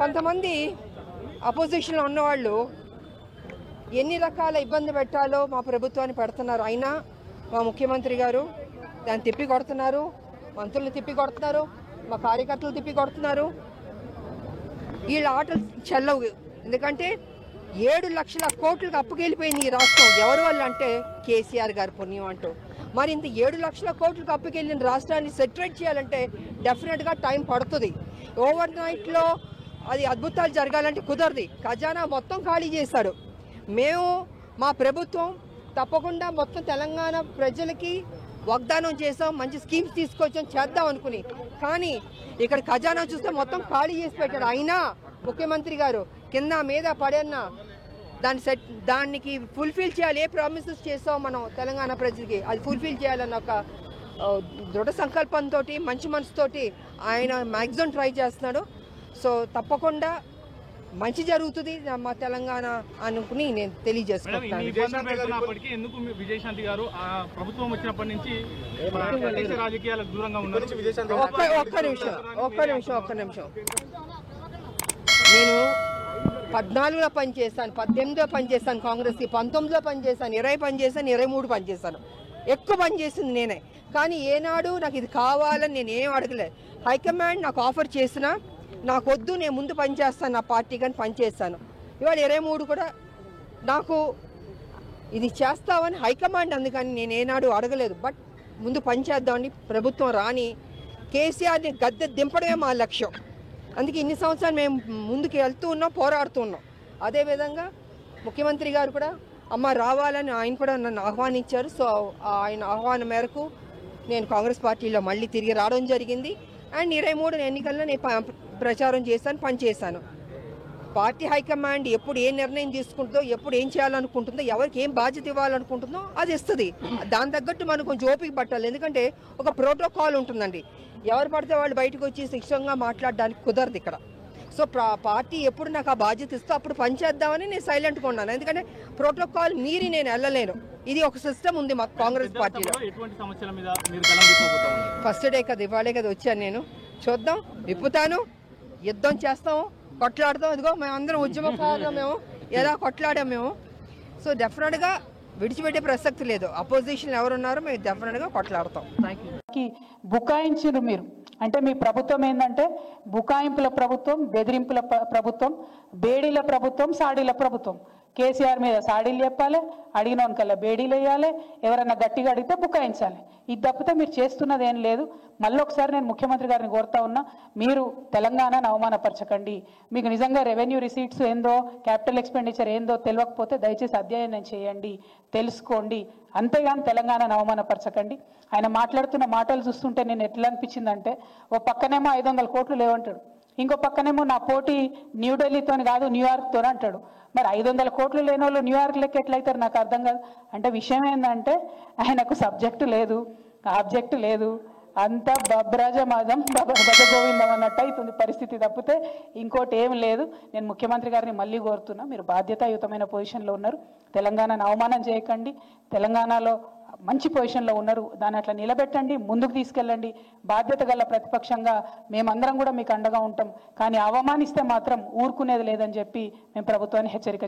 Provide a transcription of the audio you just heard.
కొంతమంది అపోజిషన్లో ఉన్నవాళ్ళు ఎన్ని రకాల ఇబ్బంది పెట్టాలో మా ప్రభుత్వాన్ని పెడుతున్నారు. అయినా మా ముఖ్యమంత్రి గారు దాన్ని తిప్పి కొడుతున్నారు, మంత్రులు తిప్పి కొడుతున్నారు, మా కార్యకర్తలు తిప్పి కొడుతున్నారు. వీళ్ళ ఆటలు చెల్లవు. ఎందుకంటే 7 లక్షల కోట్లకు అప్పుకెళ్ళిపోయింది ఈ రాష్ట్రం. ఎవరి వల్ల అంటే కేసీఆర్ గారి పుణ్యం అంటూ. మరి ఇంత 7 లక్షల కోట్లకు అప్పుకెళ్ళిన రాష్ట్రాన్ని సెటరేట్ చేయాలంటే డెఫినెట్గా టైం పడుతుంది. ఓవర్ నైట్లో అది అద్భుతాలు జరగాలంటే కుదరదు. ఖజానా మొత్తం ఖాళీ చేశాడు. మేము మా ప్రభుత్వం తప్పకుండా మొత్తం తెలంగాణ ప్రజలకి వాగ్దానం చేసాం, మంచి స్కీమ్స్ తీసుకొచ్చాం, చేద్దాం అనుకుని. కానీ ఇక్కడ ఖజానా చూస్తే మొత్తం ఖాళీ చేసి పెట్టాడు. అయినా ముఖ్యమంత్రి గారు కింద మీద పడన్నా దానికి ఫుల్ఫిల్ చేయాలి. ఏ ప్రామిసెస్ చేసాం మనం తెలంగాణ ప్రజలకి అది ఫుల్ఫిల్ చేయాలన్న ఒక దృఢ సంకల్పంతో, మంచి మనసుతోటి ఆయన మ్యాక్సిమం ట్రై చేస్తున్నాడు. సో తప్పకుండా మంచి జరుగుతుంది మా తెలంగాణ అనుకుని నేను తెలియజేసుకుంటున్నాను. విజయశాంతి గారు ప్రభుత్వం వచ్చినప్పటి నుంచి రాజకీయాలకు దూరంగా ఉన్నారు. ఒక్క నిమిషం. నేను 14లో పనిచేశాను, 18లో పనిచేశాను, కాంగ్రెస్కి 19లో పనిచేశాను, 20 పనిచేశాను, 23 పనిచేశాను. ఎక్కువ పనిచేసింది నేనే. కానీ ఏనాడు నాకు ఇది కావాలని నేను ఏం అడగలేదు. హైకమాండ్ నాకు ఆఫర్ చేసినా నాకు వద్దు, నేను ముందు పనిచేస్తాను నా పార్టీ కానీ పనిచేస్తాను. ఇవాళ 23 కూడా నాకు ఇది చేస్తామని హైకమాండ్ అందుకని నేను ఏనాడు అడగలేదు. బట్ ముందు పనిచేద్దామని ప్రభుత్వం రాని కేసీఆర్ని గద్దె దింపడమే మా లక్ష్యం. అందుకే ఇన్ని సంవత్సరాలు మేము ముందుకు వెళ్తూ ఉన్నాం, పోరాడుతూ ఉన్నాం. అదేవిధంగా ముఖ్యమంత్రి గారు కూడా అమ్మ రావాలని ఆయన కూడా నన్ను ఆహ్వానించారు. సో ఆయన ఆహ్వానం మేరకు నేను కాంగ్రెస్ పార్టీలో మళ్ళీ తిరిగి రావడం జరిగింది. అండ్ 23 ఎన్నికల్లో నేను ప్రచారం చేశాను, పనిచేశాను. పార్టీ హైకమాండ్ ఎప్పుడు ఏ నిర్ణయం తీసుకుంటుందో, ఎప్పుడు ఏం చేయాలనుకుంటుందో, ఎవరికి ఏం బాధ్యత ఇవ్వాలనుకుంటుందో అది ఇస్తుంది. దాని తగ్గట్టు మనం కొంచెం ఓపిక పట్టాలి. ఎందుకంటే ఒక ప్రోటోకాల్ ఉంటుందండి. ఎవరు పడితే వాళ్ళు బయటకు వచ్చి శిక్షంగా మాట్లాడడానికి కుదరదు ఇక్కడ. సో పార్టీ ఎప్పుడు నాకు ఆ బాధ్యత ఇస్తే అప్పుడు పనిచేద్దామని నేను సైలెంట్గా ఉన్నాను. ఎందుకంటే ప్రోటోకాల్ మీరి నేను వెళ్ళలేను. ఇది ఒక సిస్టమ్ ఉంది మా కాంగ్రెస్ పార్టీలో. ఫస్ట్ డే కదా, ఇవాళే కదా వచ్చాను నేను. చూద్దాం, విప్పుతాను, యుద్ధం చేస్తాము, కొట్లాడతాం. ఇదిగో మేమందరం ఉద్యమకారులు, మేము ఎలా కొట్లాడాం మేము. సో డెఫినెట్గా విడిచిపెట్టే ప్రసక్తి లేదు. అపోజిషన్ ఎవరున్నారో మేము డెఫినెట్గా కొట్లాడతాం. Thank you. బుకాయించారు మీరు. అంటే మీ ప్రభుత్వం ఏంటంటే బుకాయింపుల ప్రభుత్వం, బెదిరింపుల ప్రభుత్వం, బేడీల ప్రభుత్వం, సాడీల ప్రభుత్వం. కేసీఆర్ మీద సాడీలు చెప్పాలి, అడిగినోనికల్లా బేడీలు వేయాలి, ఎవరైనా గట్టిగా అడిగితే బుకాయించాలి. ఇది తప్పితే మీరు చేస్తున్నది ఏం లేదు. మళ్ళీ ఒకసారి నేను ముఖ్యమంత్రి గారిని కోరుతా ఉన్నా, మీరు తెలంగాణను అవమానపరచకండి. మీకు నిజంగా రెవెన్యూ రిసీట్స్ ఏందో, క్యాపిటల్ ఎక్స్పెండిచర్ ఏందో తెలియకపోతే దయచేసి అధ్యయనం చేయండి, తెలుసుకోండి. అంతేగాని తెలంగాణను అవమానపరచకండి. ఆయన మాట్లాడుతున్న మాటలు చూస్తుంటే నేను ఎట్లా అనిపించిందంటే, ఓ పక్కనేమో 500 కోట్లు లేవంటాడు, ఇంకో పక్కనేమో నా పోటీ న్యూఢిల్లీతో కాదు న్యూయార్క్తో అంటాడు. మరి 500 కోట్లు లేని వాళ్ళు న్యూయార్క్ లెక్క ఎట్లయితారు నాకు అర్థం కాదు. అంటే విషయం ఏంటంటే ఆయనకు సబ్జెక్టు లేదు, ఆబ్జెక్టు లేదు, అంతా బబ్రాజమాదం బదగోవిందం అన్నట్టు అవుతుంది పరిస్థితి తప్పితే ఇంకోటి ఏం లేదు. నేను ముఖ్యమంత్రి గారిని మళ్ళీ కోరుతున్నా, మీరు బాధ్యతాయుతమైన పొజిషన్లో ఉన్నారు, తెలంగాణను అవమానం చేయకండి. తెలంగాణలో మంచి పొజిషన్లో ఉన్నారు, దాన్ని అట్లా నిలబెట్టండి, ముందుకు తీసుకెళ్ళండి. బాధ్యత గల ప్రతిపక్షంగా మేమందరం కూడా మీకు అండగా ఉంటాం. కానీ అవమానిస్తే మాత్రం ఊరుకునేది లేదని చెప్పి మేము ప్రభుత్వాన్ని హెచ్చరిక